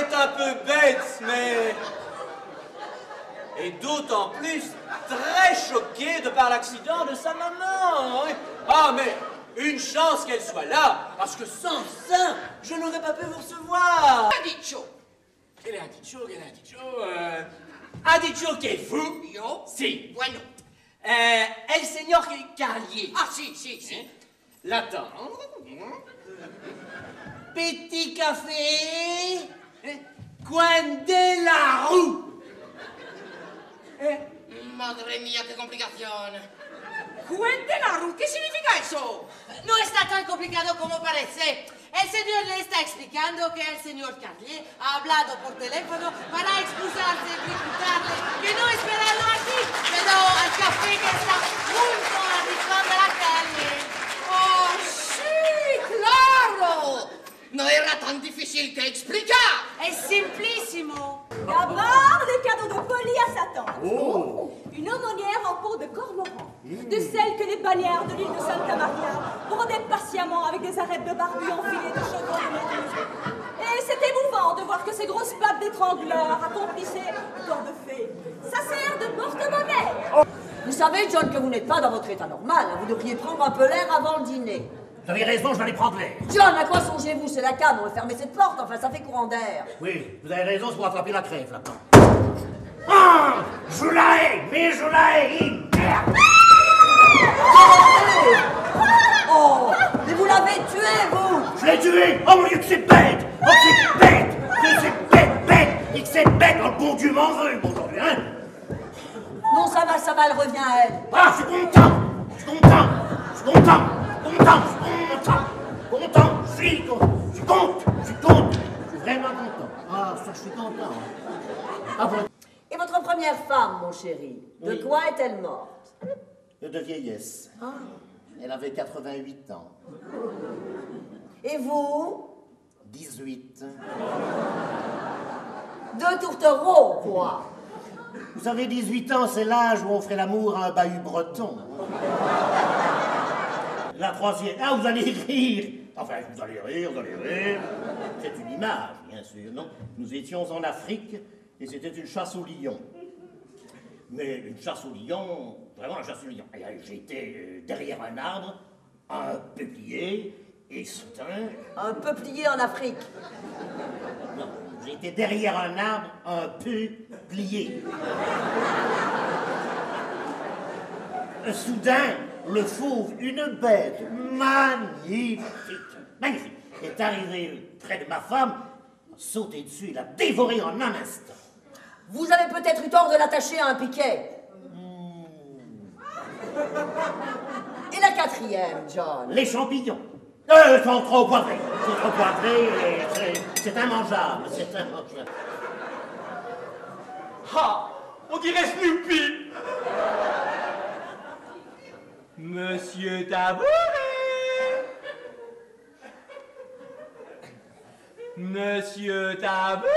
est un peu bête, mais... Et d'autant plus très choqué de par l'accident de sa maman. Hein. Ah, mais une chance qu'elle soit là, parce que sans ça, je n'aurais pas pu vous recevoir. Adiccio. Quel est Adiccio? Adiccio che fu? Io? Si. Bueno. El signor Carlier. Ah, si. L'attendre. Petit café. Coin de la rue. Madre mía, qué complicación. Cuéntela, ¿qué significa eso? No está tan complicado como parece. El señor le está explicando que el señor Carlier ha hablado por teléfono para excusarse y disculparle que no esperarlo aquí, pero al café que está junto a la rincón de la calle. ¡Oh, sí, claro! No era tan difícil que explicar. Es simplissimo. D'abord, le cadeau de folie à Satan. Oh. Une aumônière en peau de cormoran, de celle que les bannières de l'île de Santa Maria brodaient patiemment avec des arêtes de barbu enfilées de chevrons de méduse. Et c'est émouvant de voir que ces grosses pattes d'étrangleurs accomplissaient le corps de fée. Ça sert de porte-monnaie. Oh. Vous savez, John, que vous n'êtes pas dans votre état normal. Vous devriez prendre un peu l'air avant le dîner. Vous avez raison, je vais aller prendre l'air. John, à quoi songez-vous? C'est la cam, on va fermer cette porte, enfin ça fait courant d'air. Oui, vous avez raison, c'est pour attraper la crève, là-dedans. Ah, je la hais, mais je la hais, merde. Oh, mais vous l'avez tué, vous. Je l'ai tué. Oh mon Dieu, que c'est bête. Oh, c'est bête. Que c'est bête. Et que c'est bête. Oh, le bon Dieu m'en veut, aujourd'hui, hein. Non, ça va, elle revient à elle. Ah, je suis content. Je suis content. Je suis content. Je suis vraiment content. Ah, ça, je suis content. Ah, bon. Et votre première femme, mon chéri, de quoi est-elle morte? De vieillesse. Ah. Elle avait 88 ans. Et vous? 18. Deux tourtereaux, quoi. Vous savez, 18 ans, c'est l'âge où on ferait l'amour à un bahut breton. La troisième. Ah, vous allez rire. Enfin, vous allez rire. C'est une image, bien sûr, non? Nous étions en Afrique et c'était une chasse au lion. Mais une chasse au lion, vraiment une chasse au lion. J'étais derrière un arbre, un peuplier, et soudain... Un peuplier en Afrique? Non, j'étais derrière un arbre, un peuplier. Soudain, le fauve, une bête magnifique, est arrivé près de ma femme, a sauté dessus et l'a dévoré en un instant. Vous avez peut-être eu tort de l'attacher à un piquet. Et la quatrième, John? Les champignons. Sont trop poivrés. C'est immangeable. Ah, on dirait Snoopy. Monsieur Tabouret. Monsieur Tabouret.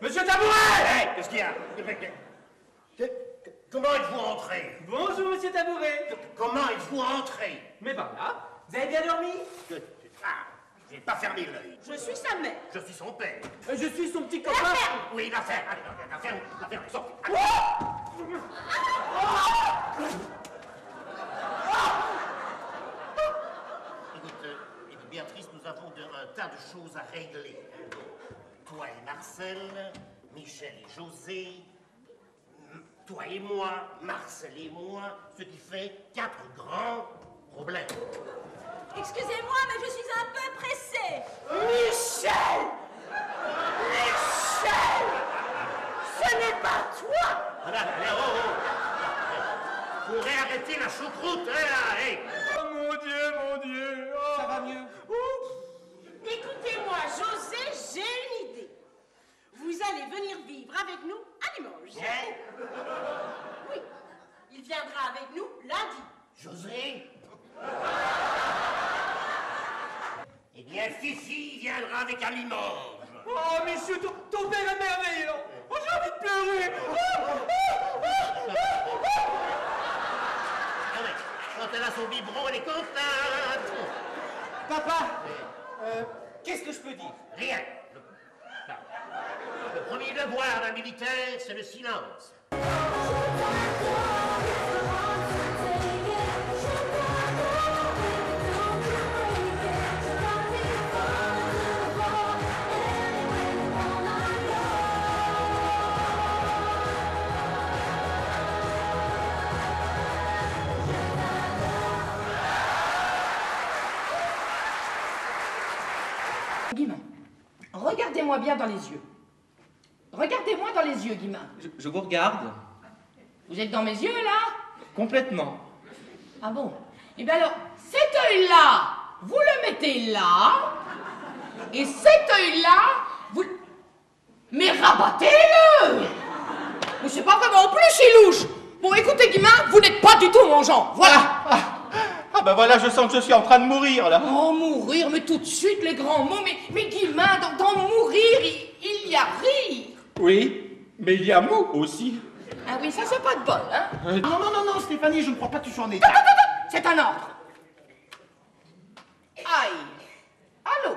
Monsieur Tabouret. Hey, qu'est-ce qu'il y a? Comment êtes-vous entré? Bonjour, monsieur Tabouret. Comment êtes-vous entré? Mais par là, vous avez bien dormi? J'ai pas fermé l'œil. Je suis sa mère. Je suis son père. Je suis son petit copain. La ferme. Oui, la ferme. Allez, la ferme, sortez. Écoute, Béatrice, nous avons un tas de choses à régler. Toi et Marcel, Michel et José, toi et moi, Marcel et moi, ce qui fait 4 grands problèmes. Excusez-moi, mais je suis un peu pressée. Michel! Ce n'est pas toi! Allez, Vous réarrêtez la choucroute, hein, hey. Oh mon Dieu. Oh. Ça va mieux? Écoutez-moi, José, j'ai une idée. Vous allez venir vivre avec nous à Limoges. Oui, il viendra avec nous lundi. José? Eh bien, Fifi viendra avec un Limoges. Oh, monsieur, ton père est merveilleux. Oh, j'ai envie de pleurer. Ah ouais, quand elle a son biberon, elle est contente. Papa, Qu'est-ce que je peux dire? Rien. Le premier devoir d'un militaire, c'est le silence. Guimin, regardez-moi bien dans les yeux. Regardez-moi dans les yeux, Guimin. Je vous regarde. Vous êtes dans mes yeux, là? Complètement. Ah bon? Eh bien alors, cet œil-là, vous le mettez là, et cet œil-là, vous... Mais rabattez-le! Mais c'est pas vraiment, en plus c'est louche. Bon, écoutez, Guimin, vous n'êtes pas du tout mon genre, voilà. Ah ben voilà, je sens que je suis en train de mourir, là. Oh, mourir, mais tout de suite les grands mots, mais Guimin, dans mourir, il y a rire. Oui, mais il y a mou aussi. Ah oui, ça c'est pas de bol, hein? Non, Stéphanie, je ne crois pas que tu sois en état. C'est un ordre. Aïe. Allô?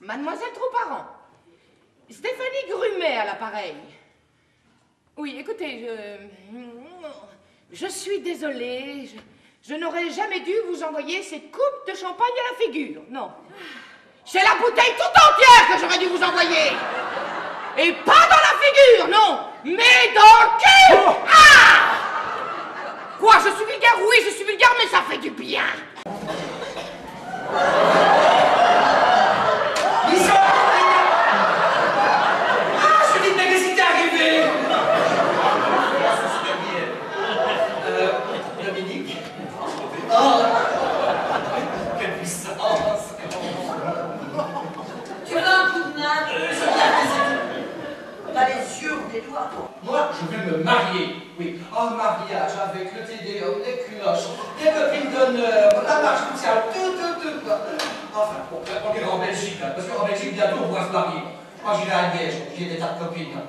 Mademoiselle Trouparent. Stéphanie Grumet à l'appareil. Oui, écoutez, je suis désolée. Je n'aurais jamais dû vous envoyer cette coupe de champagne à la figure. Non. C'est la bouteille tout entière que j'aurais dû vous envoyer. Et pas dans la figure, non, mais dans le cul. Ah! Quoi, je suis vulgaire? Oui, je suis vulgaire, mais ça fait du bien. Dominique. Oh, quelle puissance. Tu veux un coup de main? T'as les yeux ou les doigts, toi? Moi, je vais me marier. Oui. Oh, mariage avec le Tédéum, les cloches, les copines d'honneur, la marche nuptiale, tout. Enfin, bon, on ira en Belgique, là, parce qu'en Belgique, bientôt, on va se marier. Moi, j'irai à Liège, j'ai des tas de copines.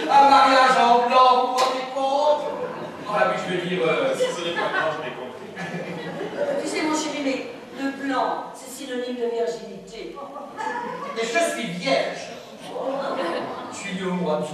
Un mariage en blanc, vous vous rendez compte? Ah oui, je vais dire, si ce n'est pas blanc, je l'ai compris. Tu sais, mon chéri, mais le blanc, c'est synonyme de virginité. Mais je suis vierge. Je suis lié au mois d'août.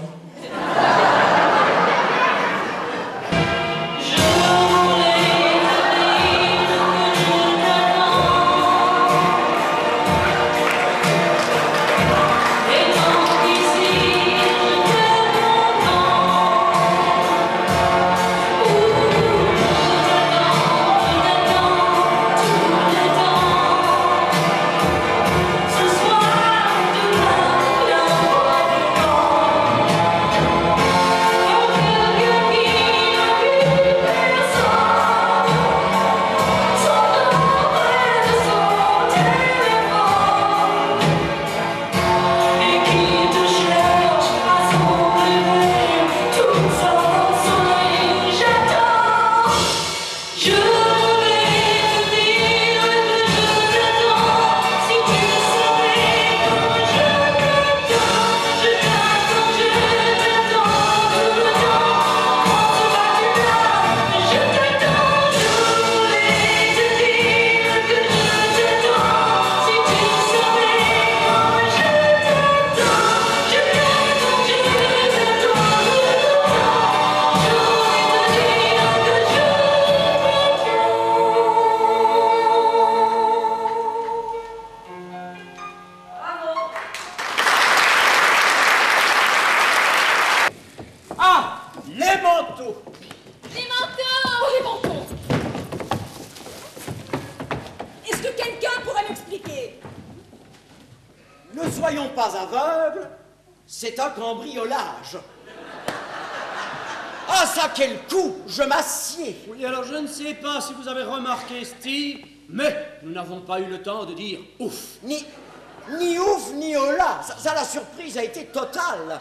Ne soyons pas aveugles, c'est un cambriolage. Ah ça, quel coup! Je m'assieds. Oui, alors je ne sais pas si vous avez remarqué, Steve, mais nous n'avons pas eu le temps de dire ouf. Ni ouf, ni hola. Ça, la surprise a été totale.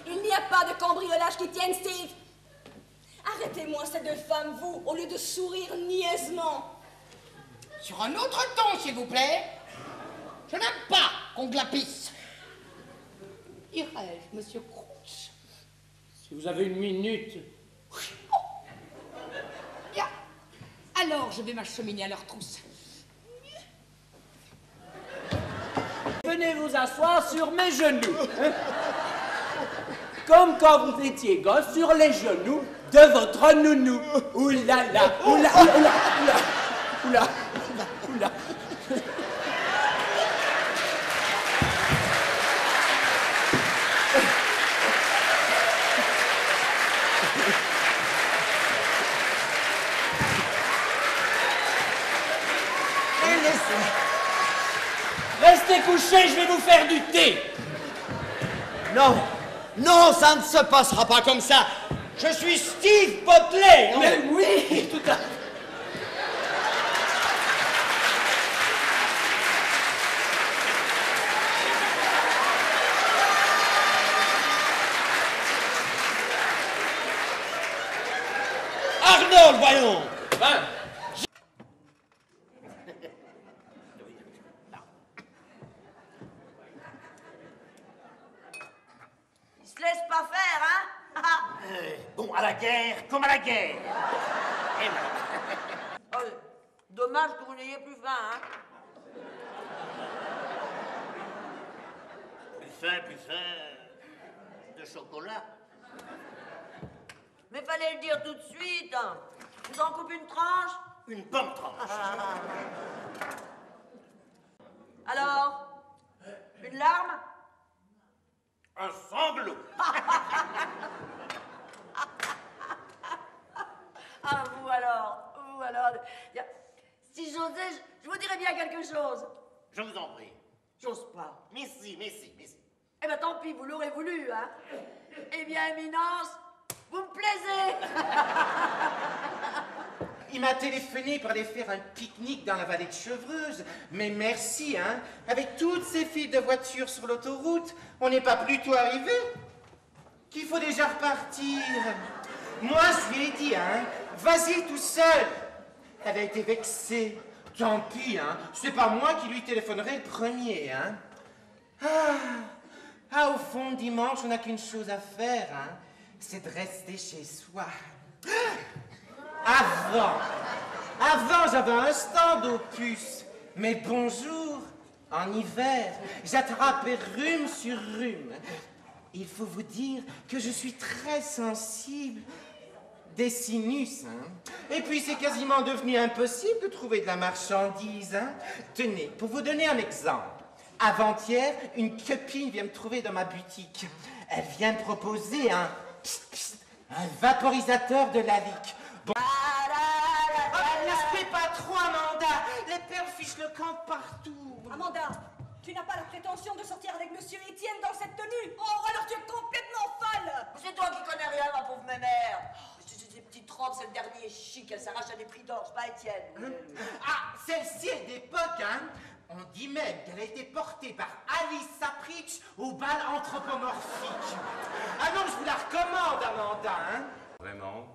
Il n'y a pas de cambriolage qui tienne, Steve. Arrêtez-moi ces deux femmes, vous, au lieu de sourire niaisement. Sur un autre ton, s'il vous plaît. Je n'aime pas qu'on glapisse. Irais-je, monsieur Crouch? Si vous avez une minute. Bien. Alors, je vais m'acheminer à leur trousse. venez vous asseoir sur mes genoux. Hein? Comme quand vous étiez gosse sur les genoux de votre nounou. Oulala, oula, oula, oula, oula, oula. Restez couchés, je vais vous faire du thé. Non, non, ça ne se passera pas comme ça. Je suis Steve Potley. Non. Mais oui, tout à fait. Arnold, voyons. Ben, Il se laisse pas faire, hein? Bon, à la guerre, comme à la guerre. Eh ben, Oh, dommage que vous n'ayez plus faim, hein? plus faim, de chocolat. Mais fallait le dire tout de suite, hein. Je vous en coupe une tranche? Une bonne tranche. Alors? Une larme? Un sanglot. Ah, vous alors. Si j'osais, je vous dirais bien quelque chose. Je vous en prie. J'ose pas. Mais si. Eh ben tant pis, vous l'aurez voulu, hein. Eh bien, Éminence, vous me plaisez. Il m'a téléphoné pour aller faire un pique-nique dans la vallée de Chevreuse. Mais merci, hein. Avec toutes ces files de voitures sur l'autoroute, on n'est pas plutôt arrivé. Qu'il faut déjà repartir. Moi, je lui ai dit, hein, vas-y tout seul. Elle a été vexée. Tant pis, hein. C'est pas moi qui lui téléphonerai le premier, hein. Ah, au fond, dimanche, on n'a qu'une chose à faire, hein. C'est de rester chez soi. Avant, j'avais un stand aux puces. Mais bonjour, en hiver, j'attrapais rhume sur rhume. Il faut vous dire que je suis très sensible des sinus, hein. Et puis, c'est quasiment devenu impossible de trouver de la marchandise, hein. Tenez, pour vous donner un exemple. Avant-hier, une copine vient me trouver dans ma boutique. Elle vient me proposer un vaporisateur de Lalique. Bon. N'espère pas trop, Amanda. Les perles fichent le camp partout. Amanda, tu n'as pas la prétention de sortir avec Monsieur Étienne dans cette tenue. Oh, alors tu es complètement folle. C'est toi qui connais rien, ma pauvre mémère. C'est des petites robes, c'est le dernier chic. Elle s'arrache à des prix d'or, c'est pas Étienne. Ah, celle-ci est d'époque, hein. On dit même qu'elle a été portée par Alice Sapritch au bal anthropomorphique. Ah non, je vous la recommande, Amanda, hein. Vraiment?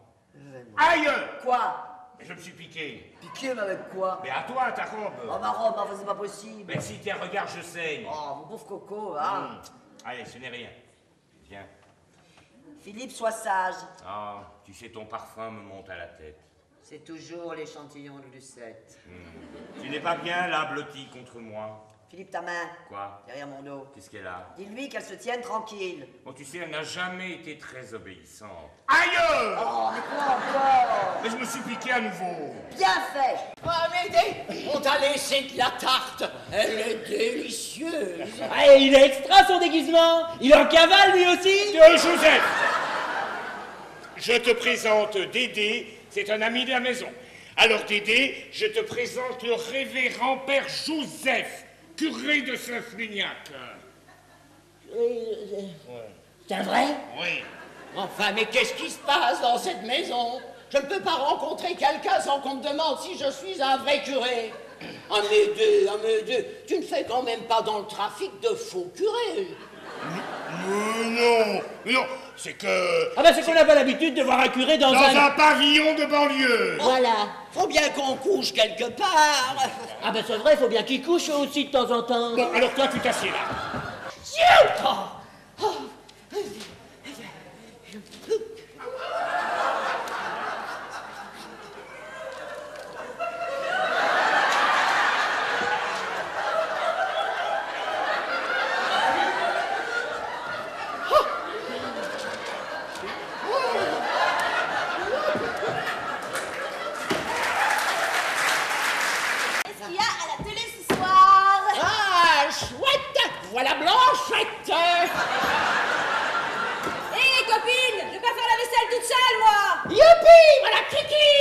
Aïe! Quoi? Je me suis piqué. Piqué, mais avec quoi? Mais à toi, ta robe. Oh, ma robe, enfin, c'est pas possible. Mais si tiens, regarde, je saigne. Oh, mon pauvre coco, hein. Allez, ce n'est rien. Viens. Philippe, sois sage. Ah, tu sais, ton parfum me monte à la tête. C'est toujours l'échantillon de Lucette. Tu n'es pas bien là, blotti contre moi. Philippe, ta main. Quoi? Derrière mon dos. Qu'est-ce qu'elle a? Dis-lui qu'elle se tienne tranquille. Bon, tu sais, elle n'a jamais été très obéissante. Aïe! Oh, mais quoi encore? Mais je me suis piqué à nouveau. Bien fait. Oh, Amédée, on t'a laissé de la tarte. Elle est délicieuse. Ah, il est extra son déguisement. Il est en cavale lui aussi. Joseph, je te présente Dédé, c'est un ami de la maison. Alors Dédé, je te présente le révérend père Joseph, curé de Saint-Flugnac. C'est vrai? Oui. Enfin, mais qu'est-ce qui se passe dans cette maison? Je ne peux pas rencontrer quelqu'un sans qu'on me demande si je suis un vrai curé. Amédée, tu ne fais quand même pas dans le trafic de faux curés. Non, c'est que... Ah ben c'est qu'on n'a pas l'habitude de voir un curé dans Dans un pavillon de banlieue. Voilà, faut bien qu'on couche quelque part. Ah ben c'est vrai, il faut bien qu'il couche aussi de temps en temps. Bon, alors toi, tu t'assieds là. toute seule, moi. Youpi, voilà Kiki.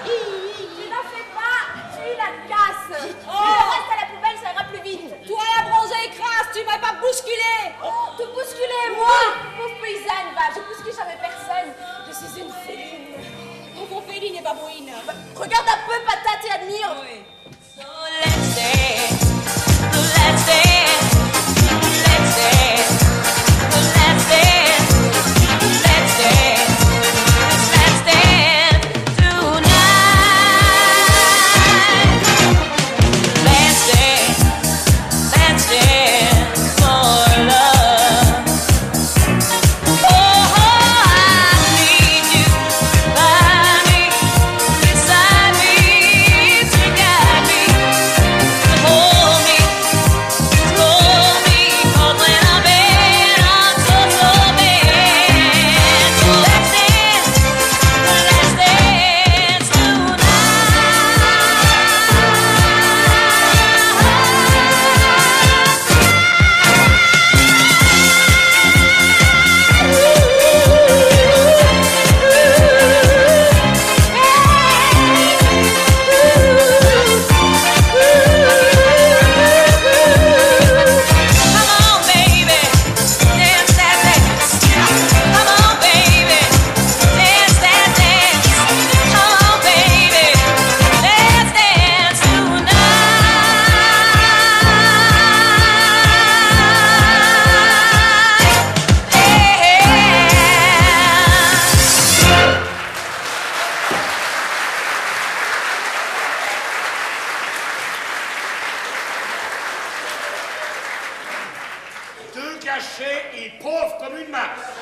Tu n'en fais pas, tu la casses. Oh. Le reste à la poubelle, ça ira plus vite. Toi, la bronzée crasse, tu m'as pas bousculé. Te bousculer, moi. Pauvre paysanne, va, je bouscule jamais personne. Je suis une féline. Ton féline et babouine. Regarde un peu, patate, et admire. Oui. So let's dance, let's dance, let's dance, let's dance, let's dance, let's dance tonight. Let's dance for love. Oh, I need you by me, beside me, to guide me, to hold me, cause when I'm in, I'm so bad. So let's dance tonight. Come on, baby, dance that dance. Come on, baby, dance that dance. Come on, baby, let's dance tonight. Deux cachets et pauvre comme une masse.